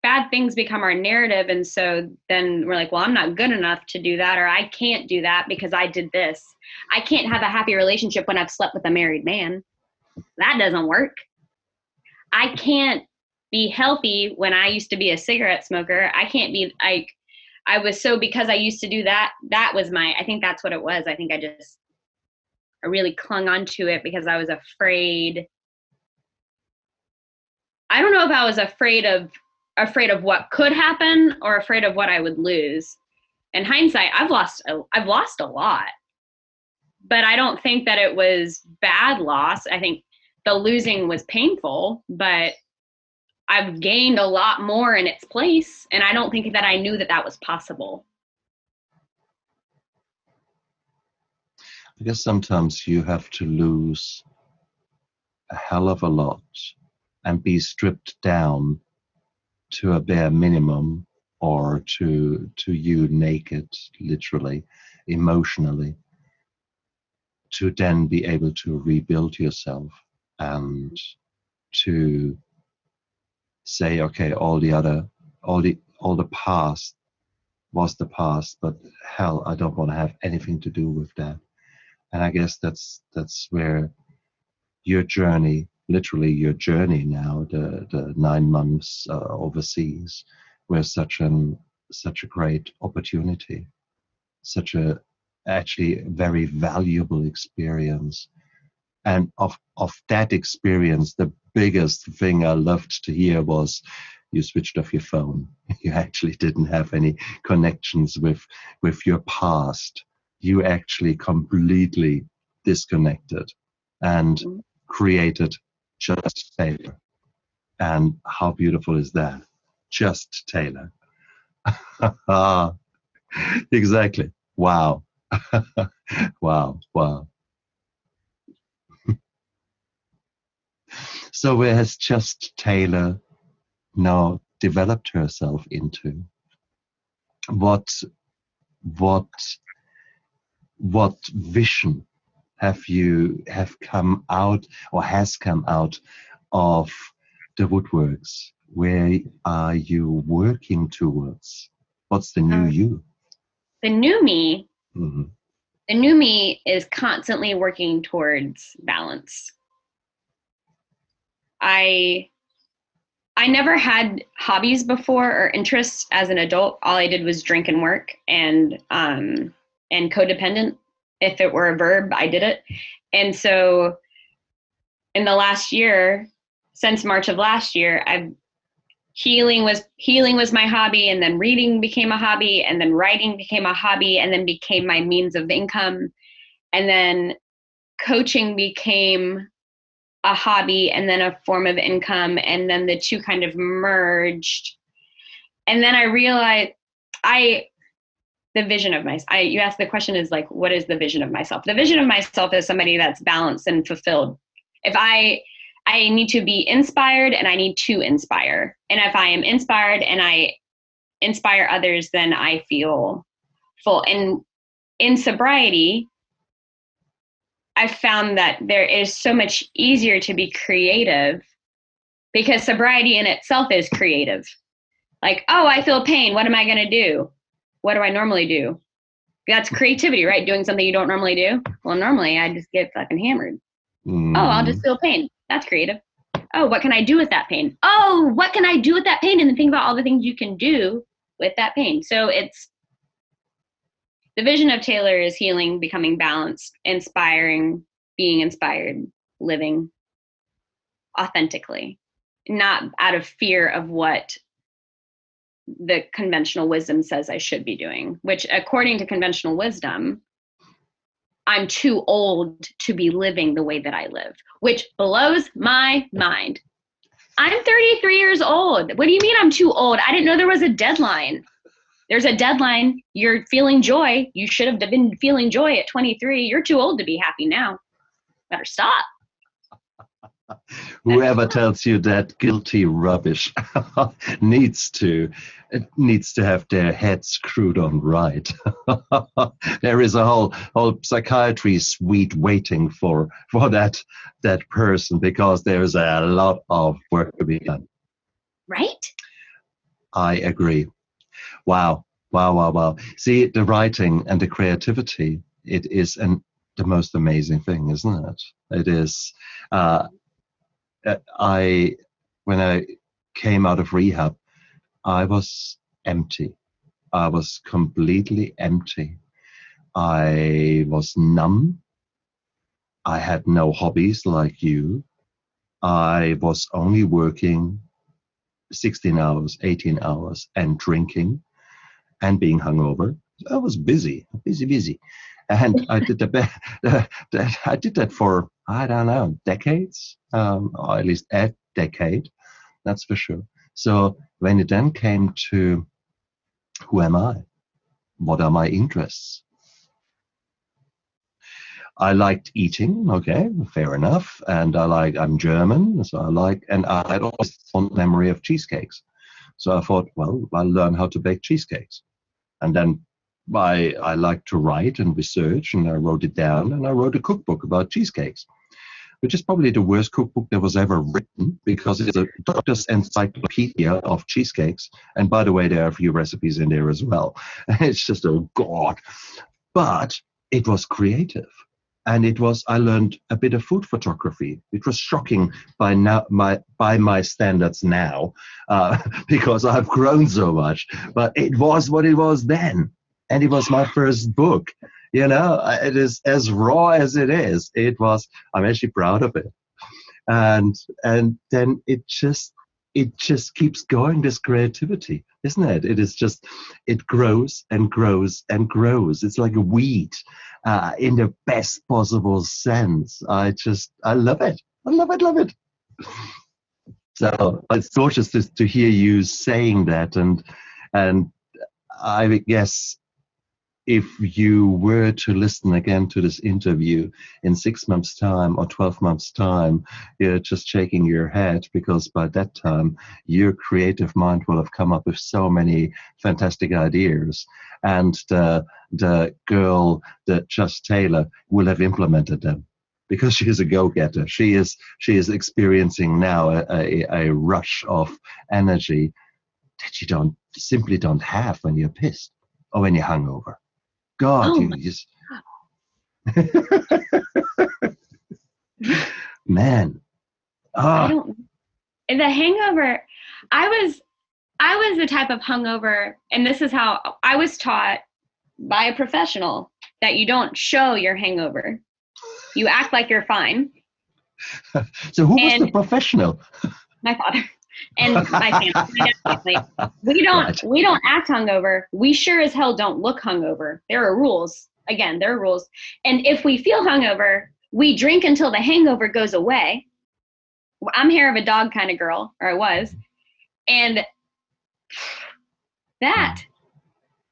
bad things become our narrative. And so then we're like, well, I'm not good enough to do that, or I can't do that because I did this. I can't have a happy relationship when I've slept with a married man. That doesn't work. I can't be healthy when I used to be a cigarette smoker. I can't be like, I was so, because I used to do that, I think that's what it was. I think I really clung on to it because I was afraid. I don't know if I was afraid of what could happen or afraid of what I would lose. In hindsight, I've lost a lot, but I don't think that it was bad loss. I think the losing was painful, but I've gained a lot more in its place. And I don't think that I knew that was possible. I guess sometimes you have to lose a hell of a lot and be stripped down to a bare minimum, or to you naked, literally, emotionally, to then be able to rebuild yourself and to say, okay, all the past was the past, but hell, I don't want to have anything to do with that. And I guess that's where your journey, literally your journey now, the 9 months overseas, were such a great opportunity, such a actually very valuable experience. And of that experience, the biggest thing I loved to hear was you switched off your phone. You actually didn't have any connections with your past. You actually completely disconnected and created just Taylor. And how beautiful is that? Just Taylor. Exactly. Wow. Wow. Wow. So where has just Taylor now developed herself into? What what what vision have come out or has come out of the woodworks? Where are you working towards? What's the new you? The new me, Mm-hmm. the new me is constantly working towards balance. I never had hobbies before or interests as an adult. All I did was drink and work and codependent. If it were a verb, I did it. And so in the last year, since March of last year, healing was my hobby, and then reading became a hobby, and then writing became a hobby, and then became my means of income. And then coaching became a hobby and then a form of income, and then the two kind of merged. And then I realized the vision of myself, you asked, the question is like, what is the vision of myself? The vision of myself is somebody that's balanced and fulfilled. If I need to be inspired and I need to inspire. And if I am inspired and I inspire others, then I feel full. And in sobriety, I found that there is so much easier to be creative because sobriety in itself is creative. Like, oh, I feel pain. What am I going to do? What do I normally do? That's creativity, right? Doing something you don't normally do. Well, normally I just get fucking hammered. Oh, I'll just feel pain. That's creative. Oh, what can I do with that pain? Oh, what can I do with that pain? And then think about all the things you can do with that pain. So it's the vision of Taylor is healing, becoming balanced, inspiring, being inspired, living authentically, not out of fear of what the conventional wisdom says I should be doing, which according to conventional wisdom, I'm too old to be living the way that I live, which blows my mind. I'm 33 years old. What do you mean I'm too old? I didn't know there was a deadline. There's a deadline. You're feeling joy. You should have been feeling joy at 23. You're too old to be happy now. Better stop. Whoever tells you that guilty rubbish needs to have their head screwed on right. There is a whole psychiatry suite waiting for that person, because there is a lot of work to be done. Right? I agree. Wow. See, the writing and the creativity, it is the most amazing thing, isn't it? It is. When I came out of rehab, I was empty. I was completely empty. I was numb. I had no hobbies like you. I was only working 16 hours, 18 hours, and drinking and being hungover. I was busy. And I did I did that for, I don't know, decades, or at least a decade, that's for sure. So when it then came to who am I? What are my interests? I liked eating, okay, fair enough. And I'm German, so and I had always fond memory of cheesecakes. So I thought, well, I'll learn how to bake cheesecakes. And then I like to write and research, and I wrote it down, and I wrote a cookbook about cheesecakes, which is probably the worst cookbook that was ever written, because it's a doctor's encyclopedia of cheesecakes. And by the way, there are a few recipes in there as well. It's just, oh God. But it was creative. And I learned a bit of food photography. It was shocking by my standards now, because I've grown so much. But it was what it was then, and it was my first book. It is as raw as it is. I'm actually proud of it. And then it just keeps going, this creativity, isn't it? It grows and grows and grows. It's like a weed, in the best possible sense. I love it. Love it. So it's gorgeous to hear you saying that. And I guess if you were to listen again to this interview in 6 months' time or 12 months' time, you're just shaking your head, because by that time, your creative mind will have come up with so many fantastic ideas. And the girl, Just Taylor, will have implemented them, because she is a go-getter. She is experiencing now a rush of energy that you simply don't have when you're pissed or when you're hungover. God, Oh you just man. I don't. The hangover. I was the type of hungover, and this is how I was taught by a professional, that you don't show your hangover. You act like you're fine. So who was the professional? My father and my family. We don't act hungover. We sure as hell don't look hungover. There are rules. Again, there are rules. And if we feel hungover, we drink until the hangover goes away. I'm hair of a dog kind of girl, or I was. And that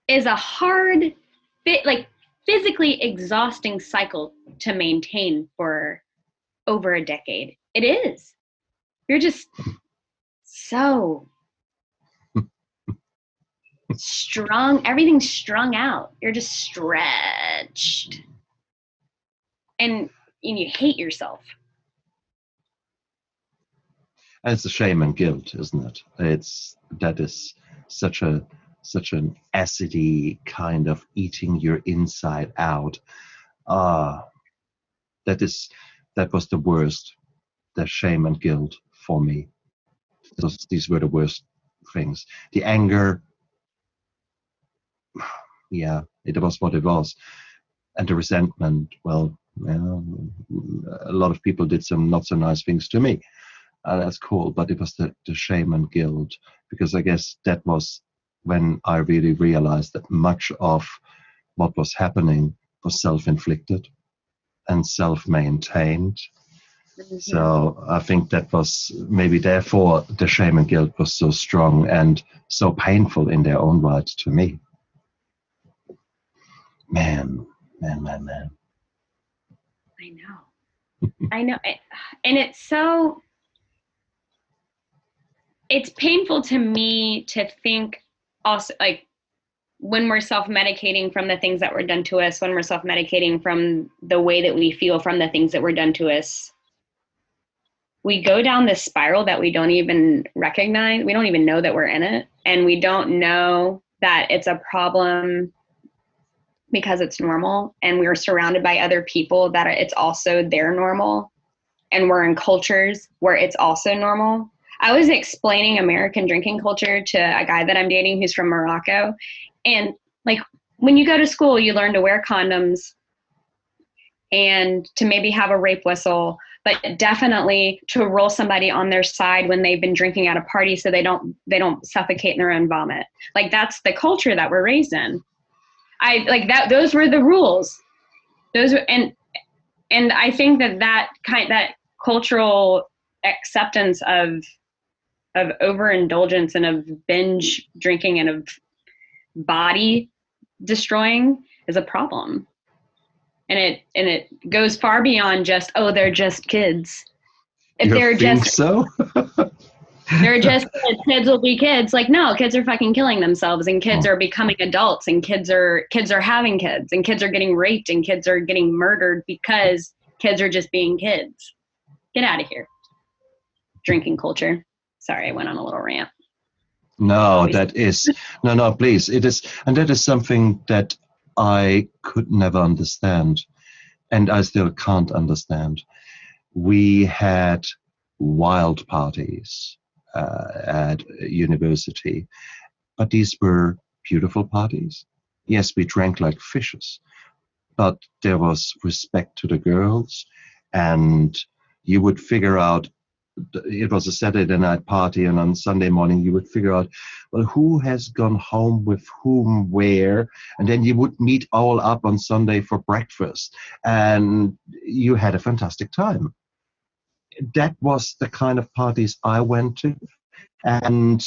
is a hard, physically exhausting cycle to maintain for over a decade. It is. You're just so strung. Everything's strung out. You're just stretched. And you hate yourself. And it's a shame and guilt, isn't it? That is such an acidy kind of eating your inside out. That was the worst. The shame and guilt for me. These were the worst things. The anger, yeah, it was what it was. And the resentment, well, a lot of people did some not so nice things to me. That's cool, but it was the shame and guilt, because I guess that was when I really realized that much of what was happening was self-inflicted and self-maintained. Mm-hmm. So I think that was maybe therefore the shame and guilt was so strong and so painful in their own right to me. Man. I know. And it's painful to me to think also, like, when we're self-medicating from the things that were done to us, when we're self-medicating from the way that we feel from the things that were done to us, we go down this spiral that we don't even recognize. We don't even know that we're in it. And we don't know that it's a problem because it's normal. And we're surrounded by other people that it's also their normal. And we're in cultures where it's also normal. I was explaining American drinking culture to a guy that I'm dating who's from Morocco. And like, when you go to school, you learn to wear condoms and to maybe have a rape whistle, but definitely to roll somebody on their side when they've been drinking at a party so they don't suffocate in their own vomit. Like, that's the culture that we're raised in. Those were the rules. And I think that cultural acceptance of overindulgence and of binge drinking and of body destroying is a problem. And it goes far beyond just, oh, they're just kids. If they're just so? They're just kids will be kids. Like, no, kids are fucking killing themselves, and kids are becoming adults, and kids are having kids, and kids are getting raped, and kids are getting murdered because kids are just being kids. Get out of here. Drinking culture. Sorry, I went on a little rant. No, please. It is, and that is something that I could never understand. and I still can't understand. We had wild parties at university, but these were beautiful parties. Yes, we drank like fishes, but there was respect to the girls, and you would figure out, it was a Saturday night party, and on Sunday morning you would figure out, well, who has gone home with whom where, and then you would meet all up on Sunday for breakfast, and you had a fantastic time. That was the kind of parties I went to, and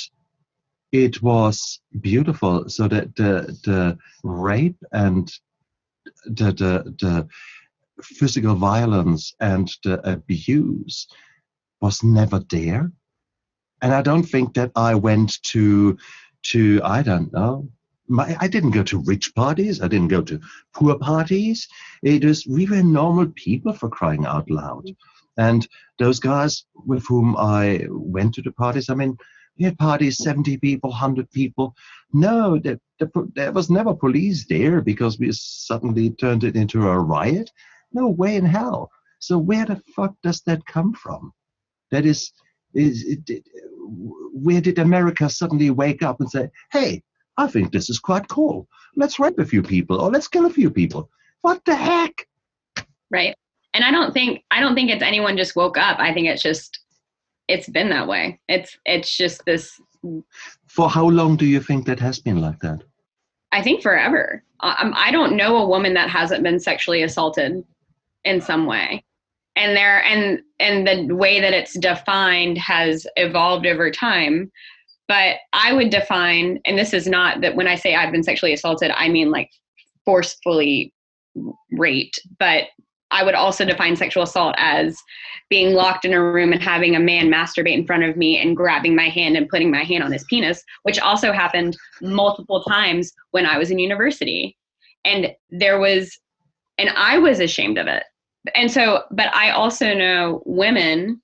it was beautiful. So that the rape and the physical violence and the abuse was never there. And I don't think that I went to I don't know. I didn't go to rich parties. I didn't go to poor parties. It was, we were normal people, for crying out loud. And those guys with whom I went to the parties, I mean, we had parties, 70 people, 100 people. No, there was never police there because we suddenly turned it into a riot. No way in hell. So where the fuck does that come from? That where did America suddenly wake up and say, hey, I think this is quite cool. Let's rape a few people or let's kill a few people. What the heck? Right. And I don't think it's anyone just woke up. I think it's been that way. It's just this. For how long do you think that has been like that? I think forever. I don't know a woman that hasn't been sexually assaulted in some way. And the way that it's defined has evolved over time. But I would define, and this is not that when I say I've been sexually assaulted, I mean like forcefully raped, but I would also define sexual assault as being locked in a room and having a man masturbate in front of me and grabbing my hand and putting my hand on his penis, which also happened multiple times when I was in university. And I was ashamed of it. And so, but I also know women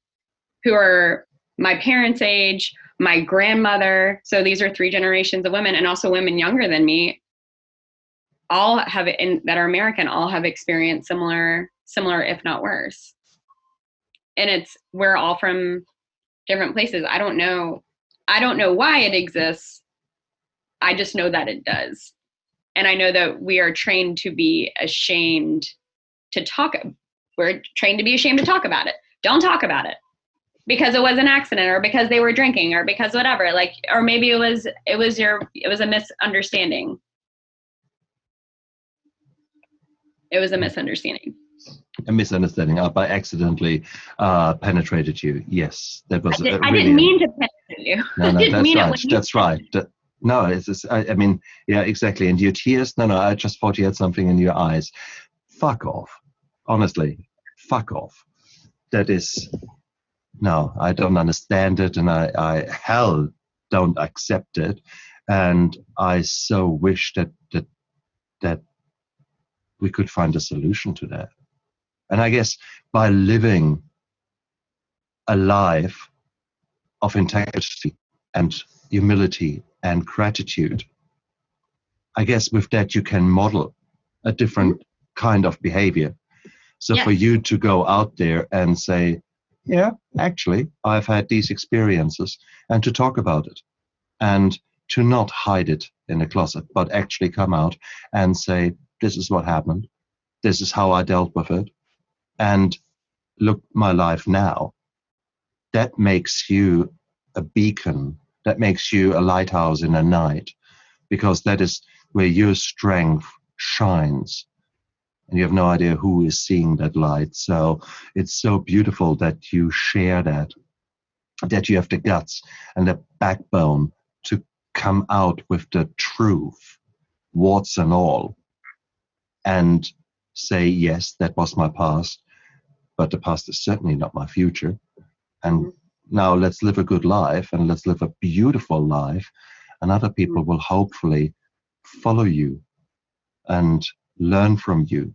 who are my parents' age, my grandmother. So these are 3 generations of women, and also women younger than me, all have, that are American, all have experienced similar, if not worse. And we're all from different places. I don't know why it exists. I just know that it does. And I know that we are trained to be ashamed to talk. We're trained to be ashamed to talk about it. Don't talk about it because it was an accident, or because they were drinking, or because whatever, like, or maybe it was a misunderstanding. It was a misunderstanding. A misunderstanding. I accidentally penetrated you. Yes, that was. I didn't mean to penetrate you. No, that's right. No, I mean, yeah, exactly. And your tears. No, I just thought you had something in your eyes. Fuck off. Honestly, fuck off. That is. No, I don't understand it, and I hell don't accept it, and I so wish that we could find a solution to that. And I guess by living a life of integrity and humility and gratitude, I guess with that you can model a different kind of behavior. So for you to go out there and say, yeah, actually, I've had these experiences, and to talk about it, and to not hide it in a closet, but actually come out and say, this is what happened. This is how I dealt with it. And look, my life now. That makes you a beacon. That makes you a lighthouse in the night, because that is where your strength shines. And you have no idea who is seeing that light. So it's so beautiful that you share that you have the guts and the backbone to come out with the truth, warts and all, and say, yes, that was my past, but the past is certainly not my future. And now let's live a good life, and let's live a beautiful life, and other people will hopefully follow you and learn from you.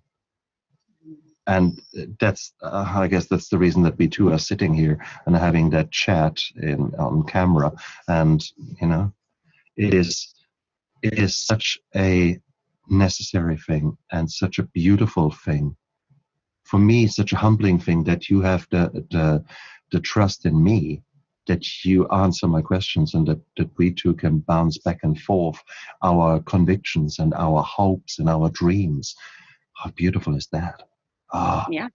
And that's, I guess that's the reason that we two are sitting here and having that chat on camera. And, it is such a necessary thing and such a beautiful thing for me, such a humbling thing that you have the trust in me, that you answer my questions, and that we two can bounce back and forth our convictions and our hopes and our dreams. How beautiful is that? Yeah.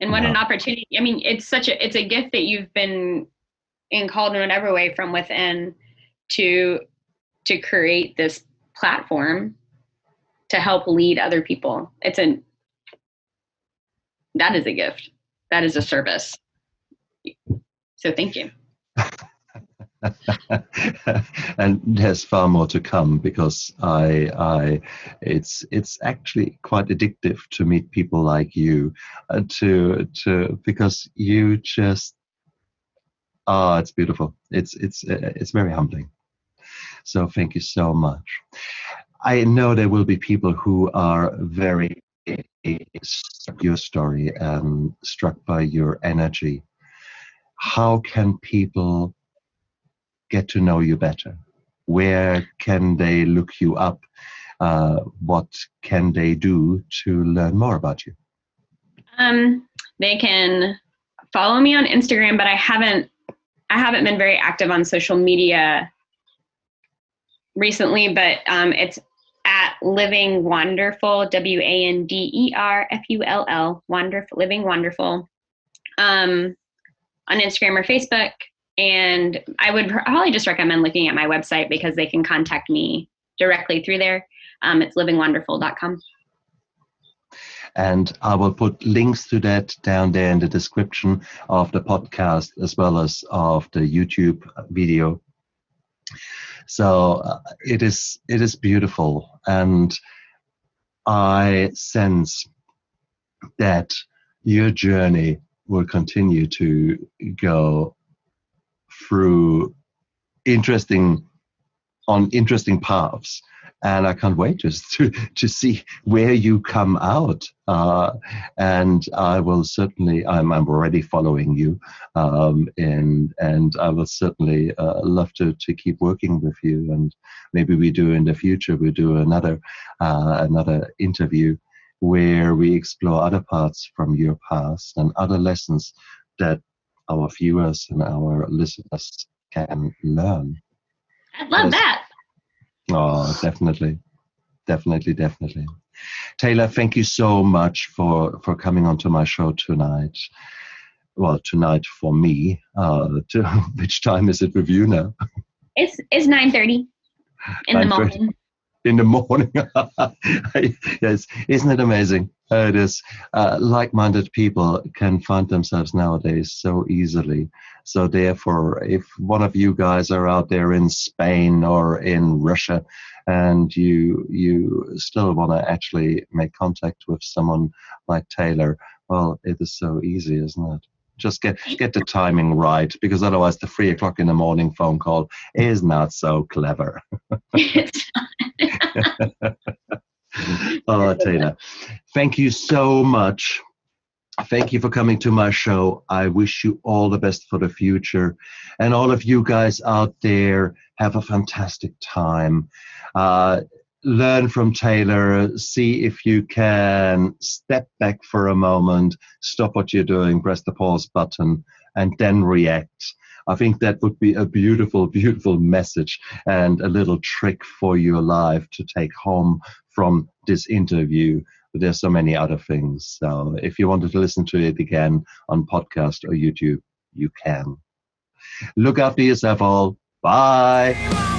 And what an opportunity. I mean, it's a gift that you've been called in whatever way from within to create this platform to help lead other people. That is a gift. That is a service. So thank you. And there's far more to come, because it's actually quite addictive to meet people like you, because you just it's beautiful. It's very humbling. So thank you so much. I know there will be people who are very struck by your story and struck by your energy. How can people get to know you better? Where can they look you up? What can they do to learn more about you? They can follow me on Instagram, but I haven't been very active on social media recently, but it's at Living Wonderful, WANDERFULL, wonderful, Living Wonderful, on Instagram or Facebook. And I would probably just recommend looking at my website, because they can contact me directly through there. It's livingwonderful.com. And I will put links to that down there in the description of the podcast, as well as of the YouTube video. So it is beautiful, and I sense that your journey will continue to go through interesting paths, and I can't wait to see where you come out. And I will certainly, I'm already following you, and I will certainly love to keep working with you. And maybe we do in the future, we do another interview where we explore other parts from your past and other lessons that our viewers and our listeners can learn. I'd love that. Oh, definitely. Taylor, thank you so much for coming onto my show tonight. Well, tonight for me. Which time is it with you now? It's 9:30 in the morning. In the morning. Yes, isn't it amazing? It is. Like-minded people can find themselves nowadays so easily. So therefore, if one of you guys are out there in Spain or in Russia, and you still want to actually make contact with someone like Taylor, well, it is so easy, isn't it? Just get the timing right, because otherwise the 3 o'clock in the morning phone call is not so clever. Oh, Taylor, thank you so much. Thank you for coming to my show. I wish you all the best for the future. And all of you guys out there, have a fantastic time. Learn from Taylor. See if you can step back for a moment, stop what you're doing, press the pause button, and then react. I think that would be a beautiful, beautiful message and a little trick for your life to take home from this interview. But there's so many other things. So if you wanted to listen to it again on podcast or YouTube, you can. Look after yourself all. Bye.